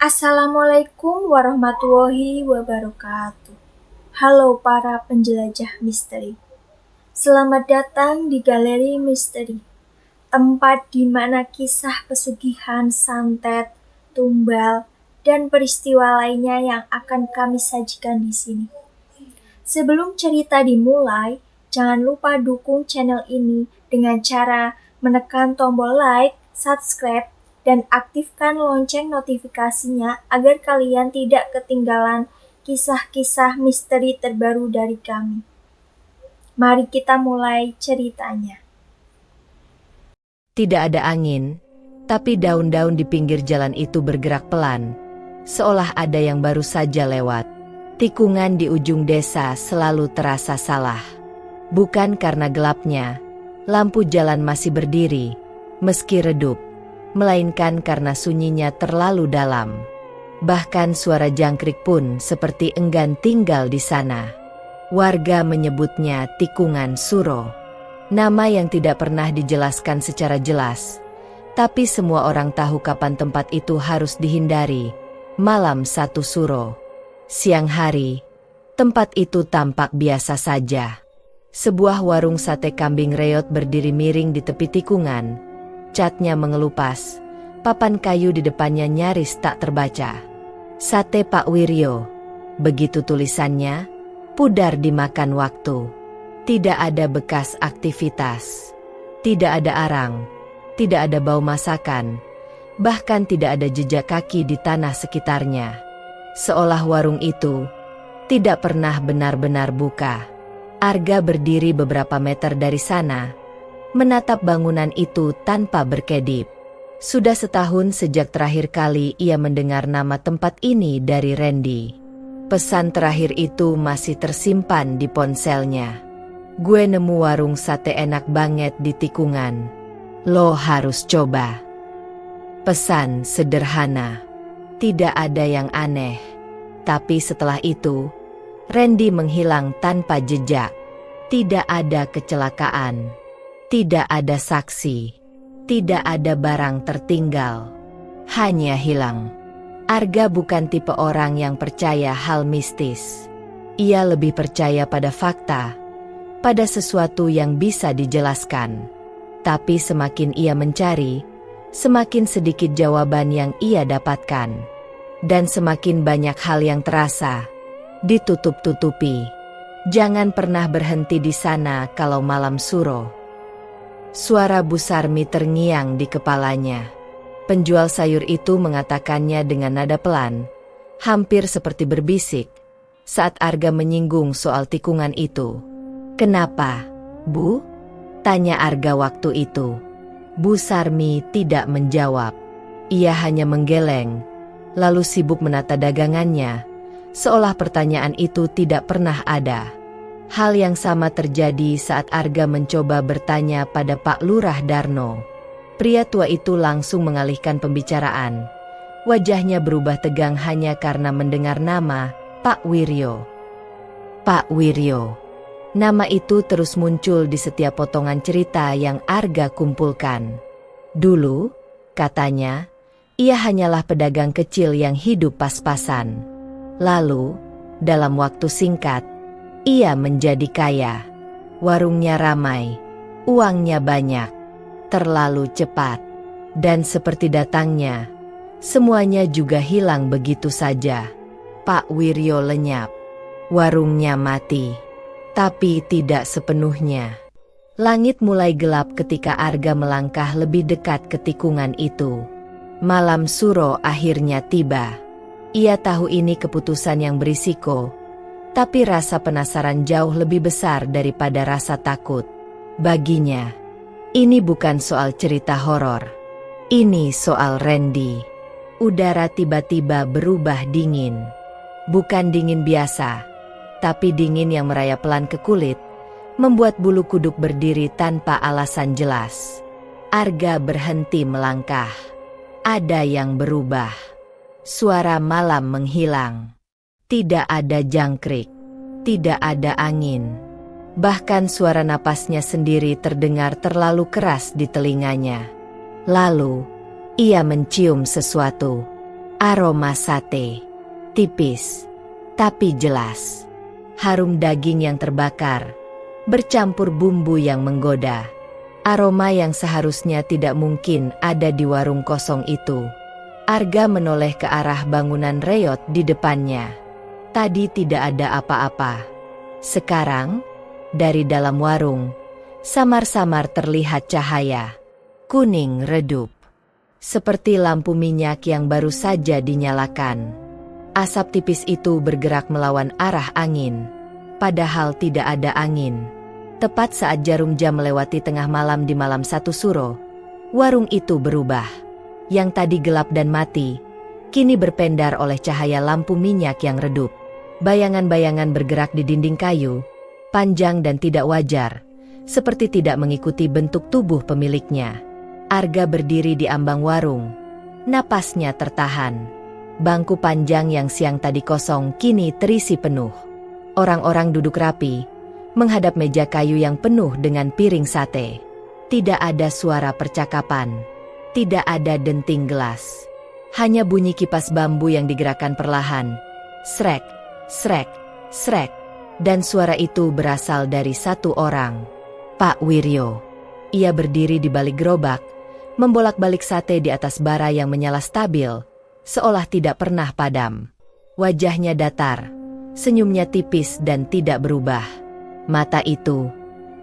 Assalamualaikum warahmatullahi wabarakatuh. Halo para penjelajah misteri. Selamat datang di Galeri Misteri, tempat di mana kisah pesugihan, santet, tumbal, dan peristiwa lainnya yang akan kami sajikan di sini. Sebelum cerita dimulai, jangan lupa dukung channel ini dengan cara menekan tombol like, subscribe, dan aktifkan lonceng notifikasinya agar kalian tidak ketinggalan kisah-kisah misteri terbaru dari kami. Mari kita mulai ceritanya. Tidak ada angin, tapi daun-daun di pinggir jalan itu bergerak pelan, seolah ada yang baru saja lewat. Tikungan di ujung desa selalu terasa salah. Bukan karena gelapnya, lampu jalan masih berdiri, meski redup, melainkan karena sunyinya terlalu dalam. Bahkan suara jangkrik pun seperti enggan tinggal di sana. Warga menyebutnya Tikungan Suro, nama yang tidak pernah dijelaskan secara jelas. Tapi semua orang tahu kapan tempat itu harus dihindari, malam 1 Suro. Siang hari, tempat itu tampak biasa saja. Sebuah warung sate kambing reot berdiri miring di tepi tikungan. Catnya mengelupas, papan kayu di depannya nyaris tak terbaca. Sate Pak Wiryo, begitu tulisannya, pudar dimakan waktu. Tidak ada bekas aktivitas, tidak ada arang, tidak ada bau masakan, bahkan tidak ada jejak kaki di tanah sekitarnya. Seolah warung itu tidak pernah benar-benar buka. Arga berdiri beberapa meter dari sana, menatap bangunan itu tanpa berkedip. Sudah setahun sejak terakhir kali ia mendengar nama tempat ini dari Randy. Pesan terakhir itu masih tersimpan di ponselnya. Gue nemu warung sate enak banget di tikungan. Lo harus coba. Pesan sederhana. Tidak ada yang aneh. Tapi setelah itu, Randy menghilang tanpa jejak. Tidak ada kecelakaan. Tidak ada saksi, tidak ada barang tertinggal, hanya hilang. Arga bukan tipe orang yang percaya hal mistis. Ia lebih percaya pada fakta, pada sesuatu yang bisa dijelaskan. Tapi semakin ia mencari, semakin sedikit jawaban yang ia dapatkan. Dan semakin banyak hal yang terasa ditutup-tutupi. Jangan pernah berhenti di sana kalau malam Suro. Suara Bu Sarmi terngiang di kepalanya. Penjual sayur itu mengatakannya dengan nada pelan, hampir seperti berbisik, saat Arga menyinggung soal tikungan itu. "Kenapa, Bu?" tanya Arga waktu itu. Bu Sarmi tidak menjawab. Ia hanya menggeleng, lalu sibuk menata dagangannya, seolah pertanyaan itu tidak pernah ada. Hal yang sama terjadi saat Arga mencoba bertanya pada Pak Lurah Darno. Pria tua itu langsung mengalihkan pembicaraan. Wajahnya berubah tegang hanya karena mendengar nama Pak Wiryo. Pak Wiryo. Nama itu terus muncul di setiap potongan cerita yang Arga kumpulkan. Dulu, katanya, ia hanyalah pedagang kecil yang hidup pas-pasan. Lalu, dalam waktu singkat, ia menjadi kaya. Warungnya ramai, uangnya banyak, terlalu cepat. Dan seperti datangnya, semuanya juga hilang begitu saja. Pak Wiryo lenyap. Warungnya mati. Tapi tidak sepenuhnya. Langit mulai gelap ketika Arga melangkah lebih dekat ke tikungan itu. Malam Suro akhirnya tiba. Ia tahu ini keputusan yang berisiko, tapi rasa penasaran jauh lebih besar daripada rasa takut. Baginya, ini bukan soal cerita horor. Ini soal Randy. Udara tiba-tiba berubah dingin. Bukan dingin biasa, tapi dingin yang merayap pelan ke kulit, membuat bulu kuduk berdiri tanpa alasan jelas. Arga berhenti melangkah. Ada yang berubah. Suara malam menghilang. Tidak ada jangkrik, tidak ada angin. Bahkan suara napasnya sendiri terdengar terlalu keras di telinganya. Lalu, ia mencium sesuatu. Aroma sate, tipis, tapi jelas. Harum daging yang terbakar, bercampur bumbu yang menggoda. Aroma yang seharusnya tidak mungkin ada di warung kosong itu. Arga menoleh ke arah bangunan reot di depannya. Tadi tidak ada apa-apa. Sekarang, dari dalam warung, samar-samar terlihat cahaya. Kuning redup. Seperti lampu minyak yang baru saja dinyalakan. Asap tipis itu bergerak melawan arah angin. Padahal tidak ada angin. Tepat saat jarum jam melewati tengah malam di malam 1 Suro, warung itu berubah. Yang tadi gelap dan mati, kini berpendar oleh cahaya lampu minyak yang redup. Bayangan-bayangan bergerak di dinding kayu, panjang dan tidak wajar, seperti tidak mengikuti bentuk tubuh pemiliknya. Arga berdiri di ambang warung. Napasnya tertahan. Bangku panjang yang siang tadi kosong kini terisi penuh. Orang-orang duduk rapi, menghadap meja kayu yang penuh dengan piring sate. Tidak ada suara percakapan. Tidak ada denting gelas. Hanya bunyi kipas bambu yang digerakkan perlahan. Srek, srek, srek. Dan suara itu berasal dari satu orang. Pak Wiryo. Ia berdiri di balik gerobak, membolak-balik sate di atas bara yang menyala stabil, seolah tidak pernah padam. Wajahnya datar, senyumnya tipis dan tidak berubah. Mata itu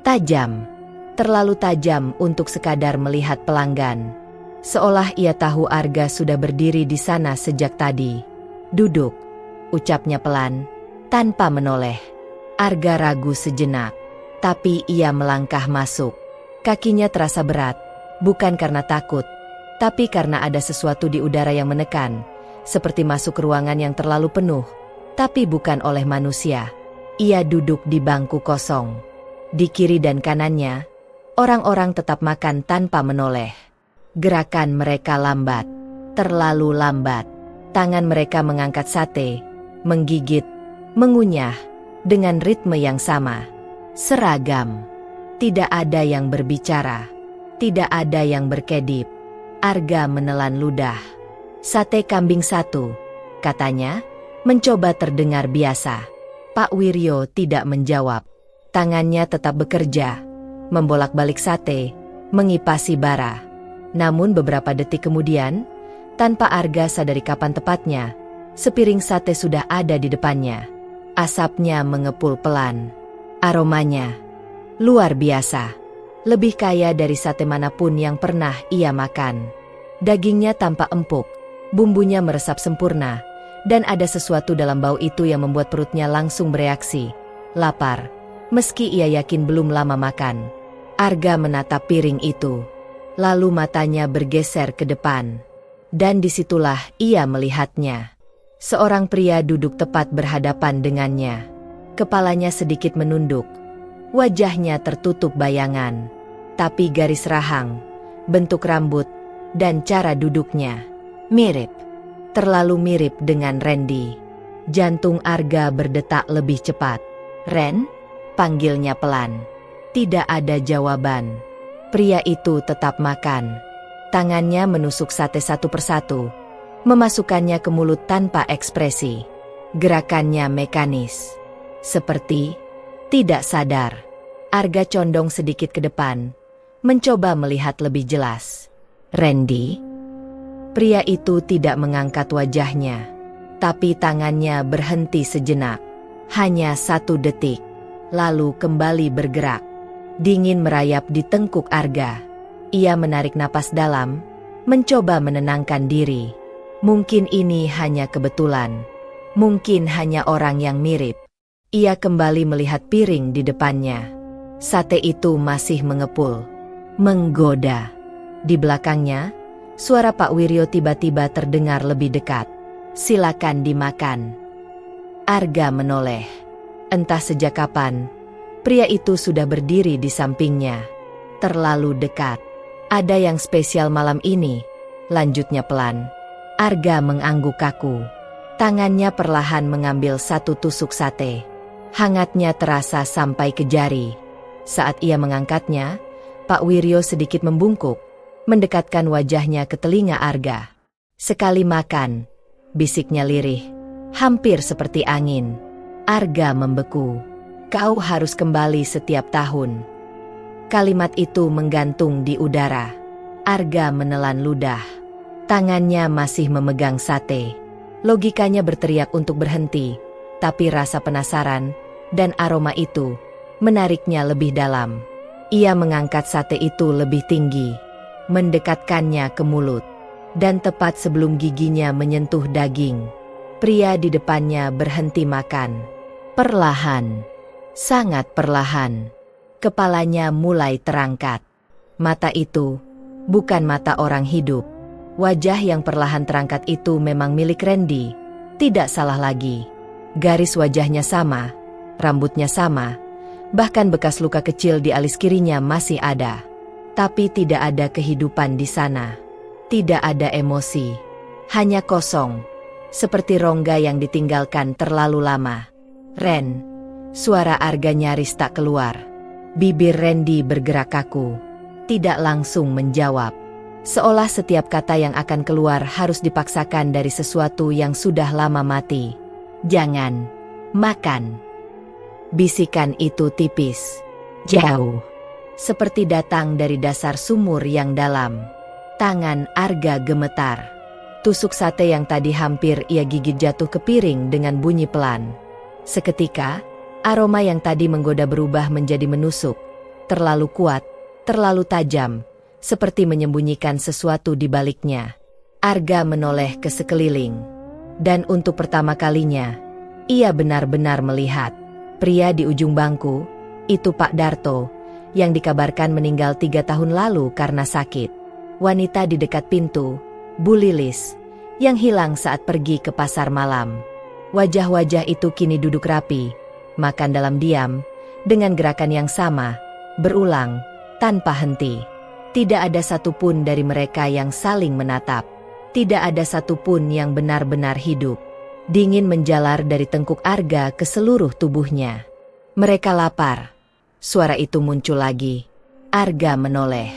tajam, terlalu tajam untuk sekadar melihat pelanggan. Seolah ia tahu Arga sudah berdiri di sana sejak tadi. Duduk, ucapnya pelan, tanpa menoleh. Arga ragu sejenak, tapi ia melangkah masuk. Kakinya terasa berat, bukan karena takut, tapi karena ada sesuatu di udara yang menekan, seperti masuk ke ruangan yang terlalu penuh, tapi bukan oleh manusia. Ia duduk di bangku kosong. Di kiri dan kanannya, orang-orang tetap makan tanpa menoleh. Gerakan mereka lambat, terlalu lambat. Tangan mereka mengangkat sate, menggigit, mengunyah, dengan ritme yang sama. Seragam. Tidak ada yang berbicara. Tidak ada yang berkedip. Arga menelan ludah. Sate kambing 1, katanya, mencoba terdengar biasa. Pak Wiryo tidak menjawab. Tangannya tetap bekerja, membolak-balik sate, mengipasi bara. Namun beberapa detik kemudian, tanpa Arga sadari kapan tepatnya, sepiring sate sudah ada di depannya. Asapnya mengepul pelan. Aromanya luar biasa. Lebih kaya dari sate manapun yang pernah ia makan. Dagingnya tampak empuk, bumbunya meresap sempurna, dan ada sesuatu dalam bau itu yang membuat perutnya langsung bereaksi. Lapar, meski ia yakin belum lama makan. Arga menatap piring itu. Lalu matanya bergeser ke depan. Dan disitulah ia melihatnya. Seorang pria duduk tepat berhadapan dengannya. Kepalanya sedikit menunduk. Wajahnya tertutup bayangan. Tapi garis rahang, bentuk rambut, dan cara duduknya mirip. Terlalu mirip dengan Randy. Jantung Arga berdetak lebih cepat. "Ren?" panggilnya pelan. Tidak ada jawaban. Pria itu tetap makan. Tangannya menusuk sate satu persatu, memasukkannya ke mulut tanpa ekspresi. Gerakannya mekanis. Seperti tidak sadar. Arga condong sedikit ke depan, mencoba melihat lebih jelas. "Randy?" Pria itu tidak mengangkat wajahnya, tapi tangannya berhenti sejenak. Hanya 1 detik, lalu kembali bergerak. Dingin merayap di tengkuk Arga. Ia menarik napas dalam, mencoba menenangkan diri. Mungkin ini hanya kebetulan. Mungkin hanya orang yang mirip. Ia kembali melihat piring di depannya. Sate itu masih mengepul, menggoda. Di belakangnya, suara Pak Wiryo tiba-tiba terdengar lebih dekat. "Silakan dimakan." Arga menoleh. Entah sejak kapan, pria itu sudah berdiri di sampingnya. Terlalu dekat. "Ada yang spesial malam ini," lanjutnya pelan. Arga mengangguk kaku. Tangannya perlahan mengambil 1 tusuk sate. Hangatnya terasa sampai ke jari. Saat ia mengangkatnya, Pak Wiryo sedikit membungkuk, mendekatkan wajahnya ke telinga Arga. Sekali makan, bisiknya lirih, hampir seperti angin. Arga membeku. Kau harus kembali setiap tahun. Kalimat itu menggantung di udara. Arga menelan ludah. Tangannya masih memegang sate. Logikanya berteriak untuk berhenti, tapi rasa penasaran dan aroma itu menariknya lebih dalam. Ia mengangkat sate itu lebih tinggi, mendekatkannya ke mulut, dan tepat sebelum giginya menyentuh daging, pria di depannya berhenti makan. Perlahan, sangat perlahan, kepalanya mulai terangkat. Mata itu bukan mata orang hidup. Wajah yang perlahan terangkat itu memang milik Randy. Tidak salah lagi. Garis wajahnya sama, rambutnya sama, bahkan bekas luka kecil di alis kirinya masih ada. Tapi tidak ada kehidupan di sana. Tidak ada emosi. Hanya kosong. Seperti rongga yang ditinggalkan terlalu lama. Ren. Suara Arga nyaris tak keluar. Bibir Randy bergerak kaku. Tidak langsung menjawab. Seolah setiap kata yang akan keluar harus dipaksakan dari sesuatu yang sudah lama mati. Jangan makan. Bisikan itu tipis, jauh, seperti datang dari dasar sumur yang dalam. Tangan Arga gemetar. Tusuk sate yang tadi hampir ia gigit jatuh ke piring dengan bunyi pelan. Seketika, aroma yang tadi menggoda berubah menjadi menusuk. Terlalu kuat, terlalu tajam, seperti menyembunyikan sesuatu di baliknya. Arga menoleh ke sekeliling. Dan untuk pertama kalinya, ia benar-benar melihat. Pria di ujung bangku, itu Pak Darto, yang dikabarkan meninggal 3 tahun lalu karena sakit. Wanita di dekat pintu, Bu Lilis, yang hilang saat pergi ke pasar malam. Wajah-wajah itu kini duduk rapi, makan dalam diam, dengan gerakan yang sama, berulang, tanpa henti. Tidak ada satupun dari mereka yang saling menatap. Tidak ada satupun yang benar-benar hidup. Dingin menjalar dari tengkuk Arga ke seluruh tubuhnya. Mereka lapar. Suara itu muncul lagi. Arga menoleh.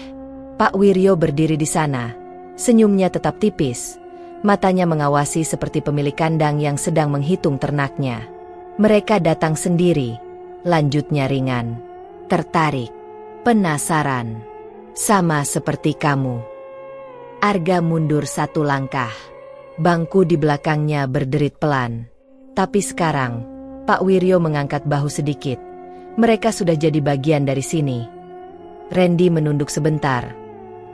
Pak Wiryo berdiri di sana. Senyumnya tetap tipis. Matanya mengawasi seperti pemilik kandang yang sedang menghitung ternaknya. Mereka datang sendiri. Lanjutnya ringan. Tertarik. Penasaran. Sama seperti kamu. Arga mundur 1 langkah. Bangku di belakangnya berderit pelan. Tapi sekarang, Pak Wiryo mengangkat bahu sedikit. Mereka sudah jadi bagian dari sini. Randy menunduk sebentar,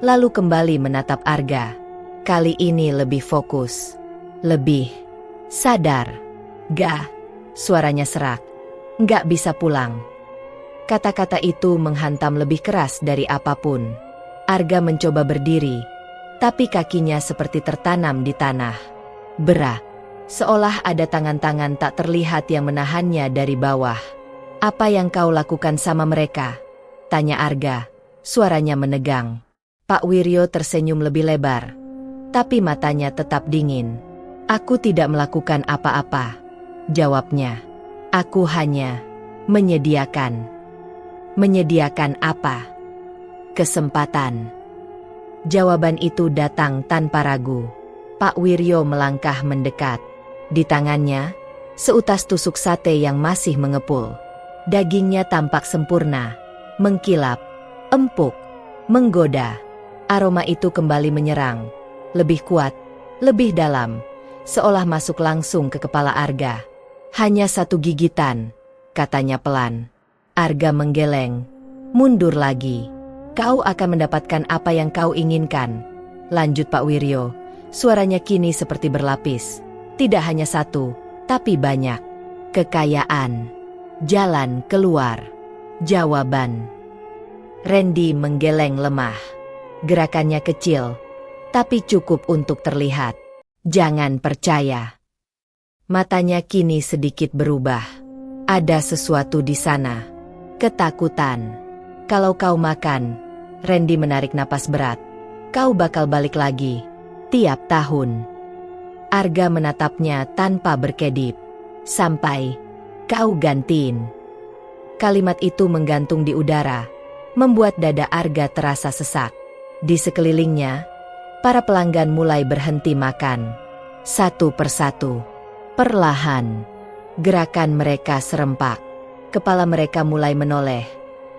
lalu kembali menatap Arga. Kali ini lebih fokus. Lebih sadar. Gak, suaranya serak. Gak bisa pulang. Kata-kata itu menghantam lebih keras dari apapun. Arga mencoba berdiri, tapi kakinya seperti tertanam di tanah. Berat, seolah ada tangan-tangan tak terlihat yang menahannya dari bawah. Apa yang kau lakukan sama mereka? Tanya Arga, suaranya menegang. Pak Wiryo tersenyum lebih lebar, tapi matanya tetap dingin. Aku tidak melakukan apa-apa, jawabnya. Aku hanya menyediakan. Menyediakan apa? Kesempatan. Jawaban itu datang tanpa ragu. Pak Wiryo melangkah mendekat. Di tangannya, seutas tusuk sate yang masih mengepul. Dagingnya tampak sempurna, mengkilap, empuk, menggoda. Aroma itu kembali menyerang. Lebih kuat, lebih dalam, seolah masuk langsung ke kepala Arga. Hanya 1 gigitan, katanya pelan. Arga menggeleng, mundur lagi. Kau akan mendapatkan apa yang kau inginkan. Lanjut Pak Wiryo, suaranya kini seperti berlapis. Tidak hanya 1, tapi banyak. Kekayaan, jalan keluar, jawaban. Randy menggeleng lemah. Gerakannya kecil, tapi cukup untuk terlihat. Jangan percaya. Matanya kini sedikit berubah. Ada sesuatu di sana. Ketakutan. Kalau kau makan, Randy menarik napas berat. Kau bakal balik lagi. Tiap tahun. Arga menatapnya tanpa berkedip. Sampai kau gantiin. Kalimat itu menggantung di udara, membuat dada Arga terasa sesak. Di sekelilingnya, para pelanggan mulai berhenti makan. Satu persatu, perlahan, gerakan mereka serempak. Kepala mereka mulai menoleh,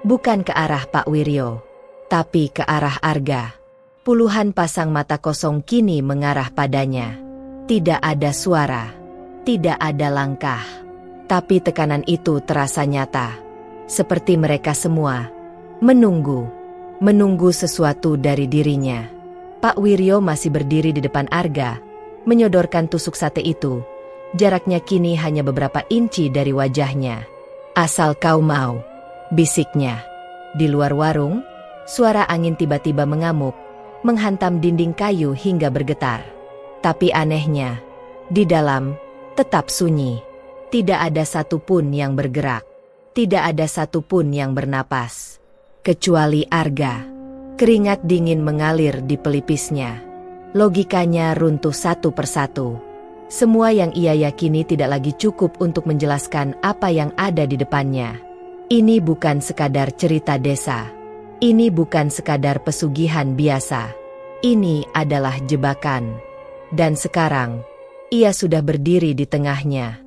bukan ke arah Pak Wiryo, tapi ke arah Arga. Puluhan pasang mata kosong kini mengarah padanya. Tidak ada suara, tidak ada langkah, tapi tekanan itu terasa nyata. Seperti mereka semua menunggu sesuatu dari dirinya. Pak Wiryo masih berdiri di depan Arga, menyodorkan tusuk sate itu. Jaraknya kini hanya beberapa inci dari wajahnya. Asal kau mau, bisiknya. Di luar warung, suara angin tiba-tiba mengamuk, menghantam dinding kayu hingga bergetar. Tapi anehnya, di dalam tetap sunyi. Tidak ada satupun yang bergerak. Tidak ada satupun yang bernapas. Kecuali Arga. Keringat dingin mengalir di pelipisnya. Logikanya runtuh satu persatu. Semua yang ia yakini tidak lagi cukup untuk menjelaskan apa yang ada di depannya. Ini bukan sekadar cerita desa. Ini bukan sekadar pesugihan biasa. Ini adalah jebakan. Dan sekarang, ia sudah berdiri di tengahnya.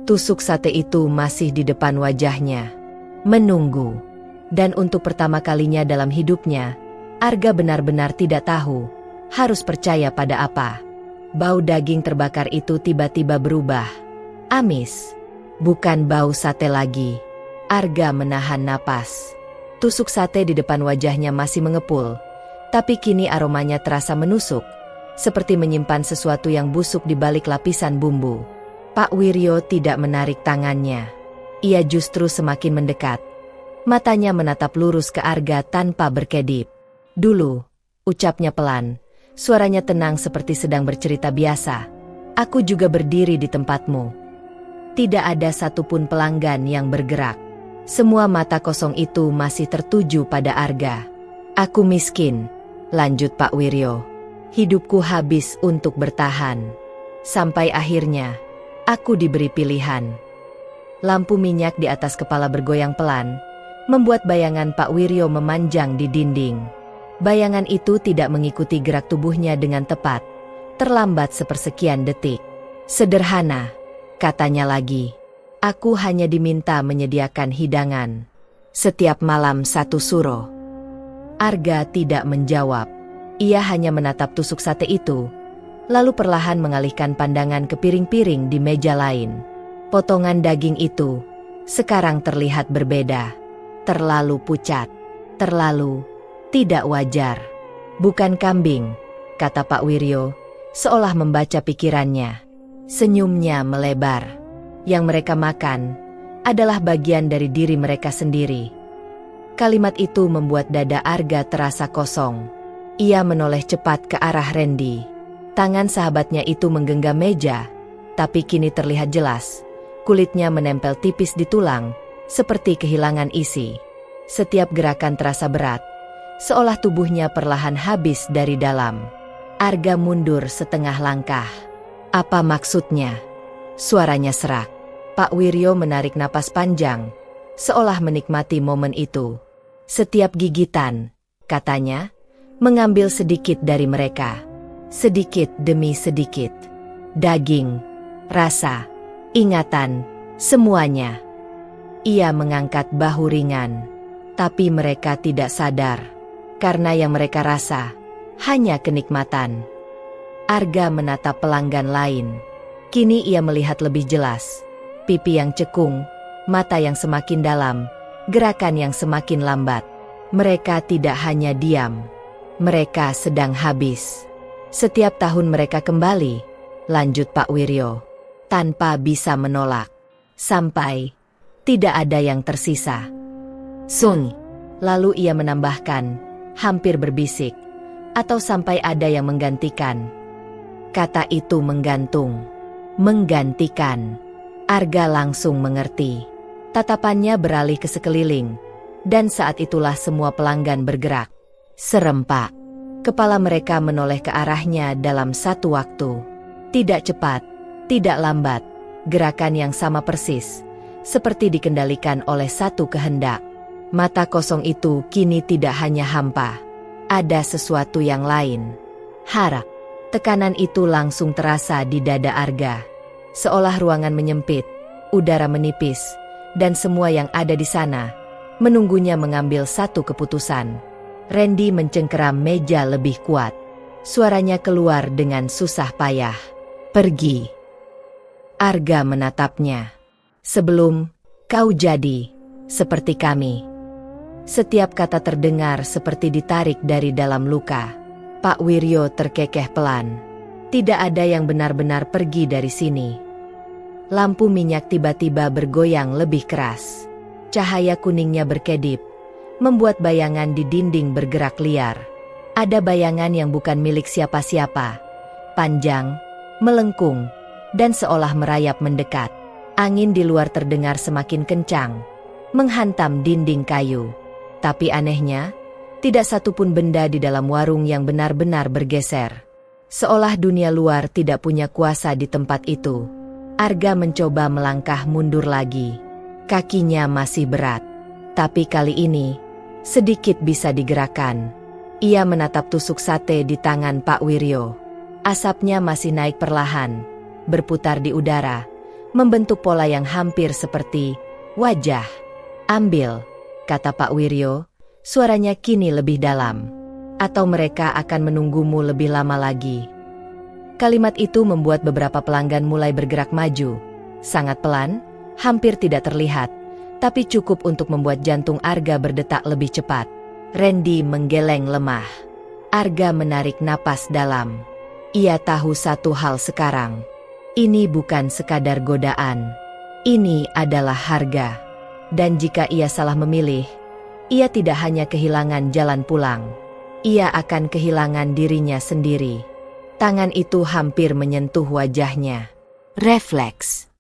Tusuk sate itu masih di depan wajahnya. Menunggu. Dan untuk pertama kalinya dalam hidupnya, Arga benar-benar tidak tahu harus percaya pada apa. Bau daging terbakar itu tiba-tiba berubah. Amis. Bukan bau sate lagi. Arga menahan napas. Tusuk sate di depan wajahnya masih mengepul. Tapi kini aromanya terasa menusuk. Seperti menyimpan sesuatu yang busuk di balik lapisan bumbu. Pak Wiryo tidak menarik tangannya. Ia justru semakin mendekat. Matanya menatap lurus ke Arga tanpa berkedip. Dulu, ucapnya pelan. Suaranya tenang seperti sedang bercerita biasa. Aku juga berdiri di tempatmu. Tidak ada satupun pelanggan yang bergerak. Semua mata kosong itu masih tertuju pada Arga. Aku miskin, lanjut Pak Wiryo. Hidupku habis untuk bertahan. Sampai akhirnya, aku diberi pilihan. Lampu minyak di atas kepala bergoyang pelan, membuat bayangan Pak Wiryo memanjang di dinding. Bayangan itu tidak mengikuti gerak tubuhnya dengan tepat, terlambat sepersekian detik. Sederhana, katanya lagi. Aku hanya diminta menyediakan hidangan. Setiap malam satu suro. Arga tidak menjawab. Ia hanya menatap tusuk sate itu, lalu perlahan mengalihkan pandangan ke piring-piring di meja lain. Potongan daging itu sekarang terlihat berbeda. Terlalu pucat. Terlalu tidak wajar. Bukan kambing, kata Pak Wiryo, seolah membaca pikirannya. Senyumnya melebar. Yang mereka makan adalah bagian dari diri mereka sendiri. Kalimat itu membuat dada Arga terasa kosong. Ia menoleh cepat ke arah Randy. Tangan sahabatnya itu menggenggam meja, tapi kini terlihat jelas. Kulitnya menempel tipis di tulang, seperti kehilangan isi. Setiap gerakan terasa berat, seolah tubuhnya perlahan habis dari dalam. Arga mundur setengah langkah. Apa maksudnya? Suaranya serak. Pak Wiryo menarik napas panjang, seolah menikmati momen itu. Setiap gigitan, katanya, mengambil sedikit dari mereka. Sedikit demi sedikit. Daging, rasa, ingatan, semuanya. Ia mengangkat bahu ringan, tapi mereka tidak sadar. Karena yang mereka rasa hanya kenikmatan. Arga menatap pelanggan lain. Kini ia melihat lebih jelas. Pipi yang cekung, mata yang semakin dalam, gerakan yang semakin lambat. Mereka tidak hanya diam. Mereka sedang habis. Setiap tahun mereka kembali, lanjut Pak Wiryo, tanpa bisa menolak. Sampai tidak ada yang tersisa. Sun. Lalu ia menambahkan, hampir berbisik, atau sampai ada yang menggantikan. Kata itu menggantung. Menggantikan. Arga langsung mengerti. Tatapannya beralih ke sekeliling, dan saat itulah semua pelanggan bergerak. Serempak. Kepala mereka menoleh ke arahnya dalam satu waktu. Tidak cepat, tidak lambat. Gerakan yang sama persis, seperti dikendalikan oleh satu kehendak. Mata kosong itu kini tidak hanya hampa. Ada sesuatu yang lain. Harap. Tekanan itu langsung terasa di dada Arga. Seolah ruangan menyempit, udara menipis, dan semua yang ada di sana menunggunya mengambil satu keputusan. Randy mencengkeram meja lebih kuat. Suaranya keluar dengan susah payah. "Pergi." Arga menatapnya. "Sebelum kau jadi seperti kami." Setiap kata terdengar seperti ditarik dari dalam luka. Pak Wiryo terkekeh pelan. Tidak ada yang benar-benar pergi dari sini. Lampu minyak tiba-tiba bergoyang lebih keras. Cahaya kuningnya berkedip, membuat bayangan di dinding bergerak liar. Ada bayangan yang bukan milik siapa-siapa. Panjang, melengkung, dan seolah merayap mendekat. Angin di luar terdengar semakin kencang, menghantam dinding kayu. Tapi anehnya, tidak satupun benda di dalam warung yang benar-benar bergeser. Seolah dunia luar tidak punya kuasa di tempat itu. Arga mencoba melangkah mundur lagi. Kakinya masih berat, tapi kali ini sedikit bisa digerakkan. Ia menatap tusuk sate di tangan Pak Wiryo. Asapnya masih naik perlahan, berputar di udara, membentuk pola yang hampir seperti wajah. "Ambil," kata Pak Wiryo, suaranya kini lebih dalam. "Atau mereka akan menunggumu lebih lama lagi." Kalimat itu membuat beberapa pelanggan mulai bergerak maju. Sangat pelan, hampir tidak terlihat, tapi cukup untuk membuat jantung Arga berdetak lebih cepat. Randy menggeleng lemah. Arga menarik napas dalam. Ia tahu satu hal sekarang. Ini bukan sekadar godaan. Ini adalah harga. Dan jika ia salah memilih, ia tidak hanya kehilangan jalan pulang. Ia akan kehilangan dirinya sendiri. Tangan itu hampir menyentuh wajahnya. Refleks.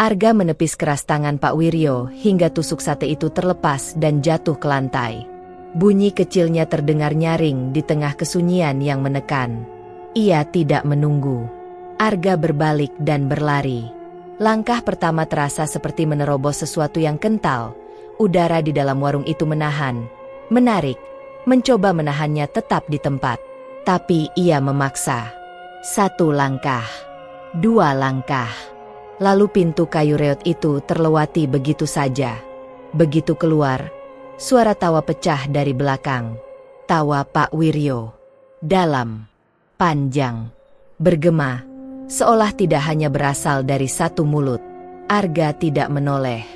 Arga menepis keras tangan Pak Wiryo hingga tusuk sate itu terlepas dan jatuh ke lantai. Bunyi kecilnya terdengar nyaring di tengah kesunyian yang menekan. Ia tidak menunggu. Arga berbalik dan berlari. Langkah pertama terasa seperti menerobos sesuatu yang kental. Udara di dalam warung itu menahan, menarik, mencoba menahannya tetap di tempat. Tapi ia memaksa. 1 langkah, 2 langkah. Lalu pintu kayu reot itu terlewati begitu saja. Begitu keluar, suara tawa pecah dari belakang. Tawa Pak Wiryo. Dalam, panjang, bergema, seolah tidak hanya berasal dari satu mulut. Arga tidak menoleh.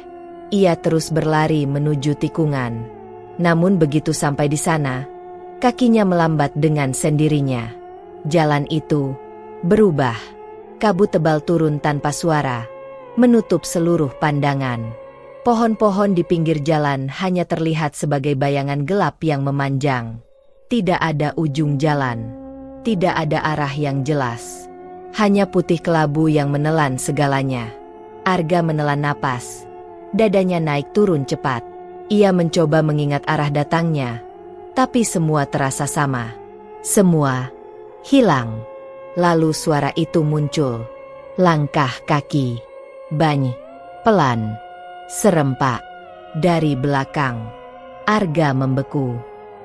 Ia terus berlari menuju tikungan. Namun begitu sampai di sana, kakinya melambat dengan sendirinya. Jalan itu berubah. Kabut tebal turun tanpa suara, menutup seluruh pandangan. Pohon-pohon di pinggir jalan hanya terlihat sebagai bayangan gelap yang memanjang. Tidak ada ujung jalan. Tidak ada arah yang jelas. Hanya putih kelabu yang menelan segalanya. Arga menelan napas. Dadanya naik turun cepat. Ia mencoba mengingat arah datangnya. Tapi semua terasa sama. Semua hilang. Lalu suara itu muncul. Langkah kaki. Banyi. Pelan. Serempak. Dari belakang. Arga membeku.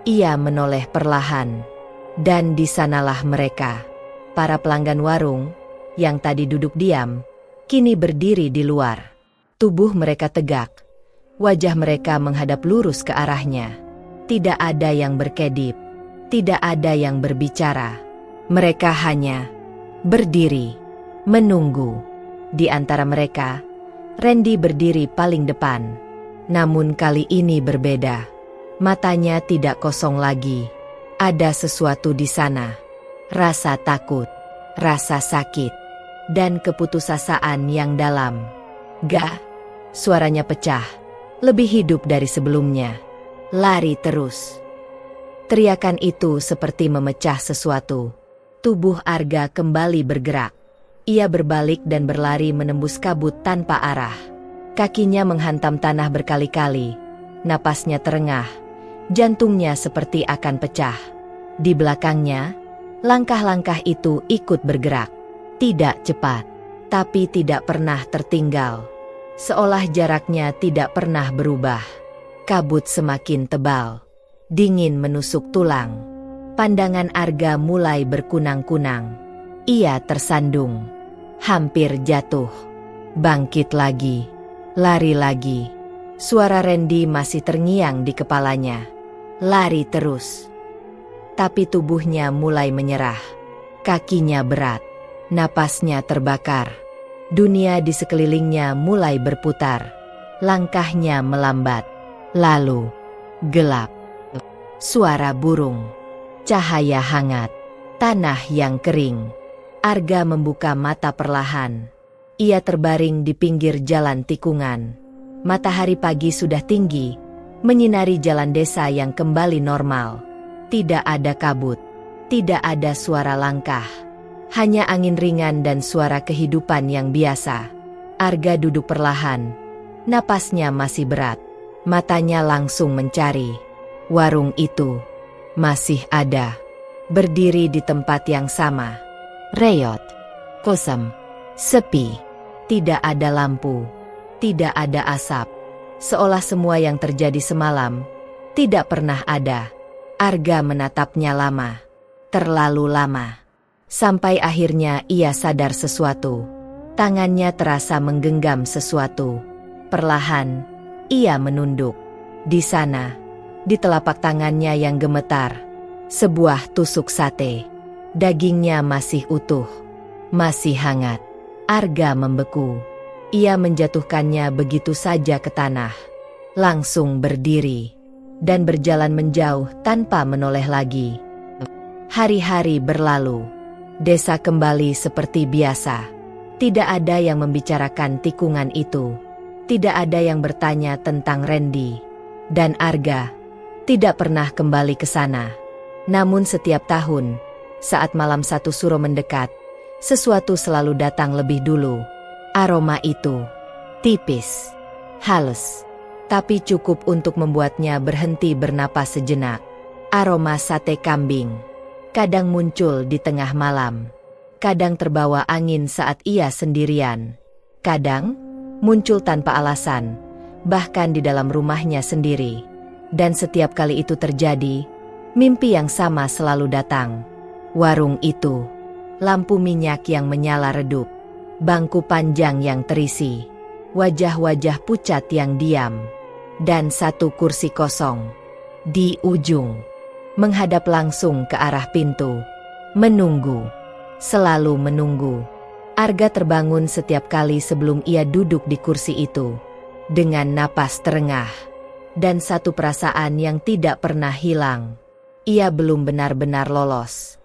Ia menoleh perlahan. Dan di sanalah mereka. Para pelanggan warung, yang tadi duduk diam, kini berdiri di luar. Tubuh mereka tegak. Wajah mereka menghadap lurus ke arahnya. Tidak ada yang berkedip. Tidak ada yang berbicara. Mereka hanya berdiri, menunggu. Di antara mereka, Randy berdiri paling depan. Namun kali ini berbeda. Matanya tidak kosong lagi. Ada sesuatu di sana. Rasa takut, rasa sakit, dan keputusasaan yang dalam. "Gak!" Suaranya pecah. Lebih hidup dari sebelumnya. "Lari terus!" Teriakan itu seperti memecah sesuatu. Tubuh Arga kembali bergerak. Ia berbalik dan berlari menembus kabut tanpa arah. Kakinya menghantam tanah berkali-kali. Napasnya terengah. Jantungnya seperti akan pecah. Di belakangnya, langkah-langkah itu ikut bergerak. Tidak cepat, tapi tidak pernah tertinggal. Seolah jaraknya tidak pernah berubah. Kabut semakin tebal. Dingin menusuk tulang. Pandangan Arga mulai berkunang-kunang. Ia tersandung, hampir jatuh, bangkit lagi, lari lagi. Suara Randy masih terngiang di kepalanya. Lari terus. Tapi tubuhnya mulai menyerah. Kakinya berat, napasnya terbakar. Dunia di sekelilingnya mulai berputar. Langkahnya melambat. Lalu, gelap. Suara burung, cahaya hangat, tanah yang kering. Arga membuka mata perlahan. Ia terbaring di pinggir jalan tikungan. Matahari pagi sudah tinggi, menyinari jalan desa yang kembali normal. Tidak ada kabut, tidak ada suara langkah. Hanya angin ringan dan suara kehidupan yang biasa. Arga duduk perlahan, napasnya masih berat. Matanya langsung mencari. Warung itu masih ada, berdiri di tempat yang sama. Reot, kosong, sepi, tidak ada lampu, tidak ada asap. Seolah semua yang terjadi semalam tidak pernah ada. Arga menatapnya lama, terlalu lama. Sampai akhirnya ia sadar sesuatu. Tangannya terasa menggenggam sesuatu. Perlahan, ia menunduk. Di sana, di telapak tangannya yang gemetar, sebuah tusuk sate. Dagingnya masih utuh, masih hangat. Arga membeku. Ia menjatuhkannya begitu saja ke tanah. Langsung berdiri dan berjalan menjauh tanpa menoleh lagi. Hari-hari berlalu. Desa kembali seperti biasa. Tidak ada yang membicarakan tikungan itu. Tidak ada yang bertanya tentang Randy. Dan Arga tidak pernah kembali ke sana. Namun setiap tahun, saat malam satu suro mendekat, sesuatu selalu datang lebih dulu. Aroma itu tipis, halus, tapi cukup untuk membuatnya berhenti bernapas sejenak. Aroma sate kambing. Kadang muncul di tengah malam. Kadang terbawa angin saat ia sendirian. Kadang muncul tanpa alasan, bahkan di dalam rumahnya sendiri. Dan setiap kali itu terjadi, mimpi yang sama selalu datang. Warung itu, lampu minyak yang menyala redup, bangku panjang yang terisi, wajah-wajah pucat yang diam, dan satu kursi kosong di ujung, menghadap langsung ke arah pintu. Menunggu, selalu menunggu. Arga terbangun setiap kali sebelum ia duduk di kursi itu, dengan napas terengah, dan satu perasaan yang tidak pernah hilang. Ia belum benar-benar lolos.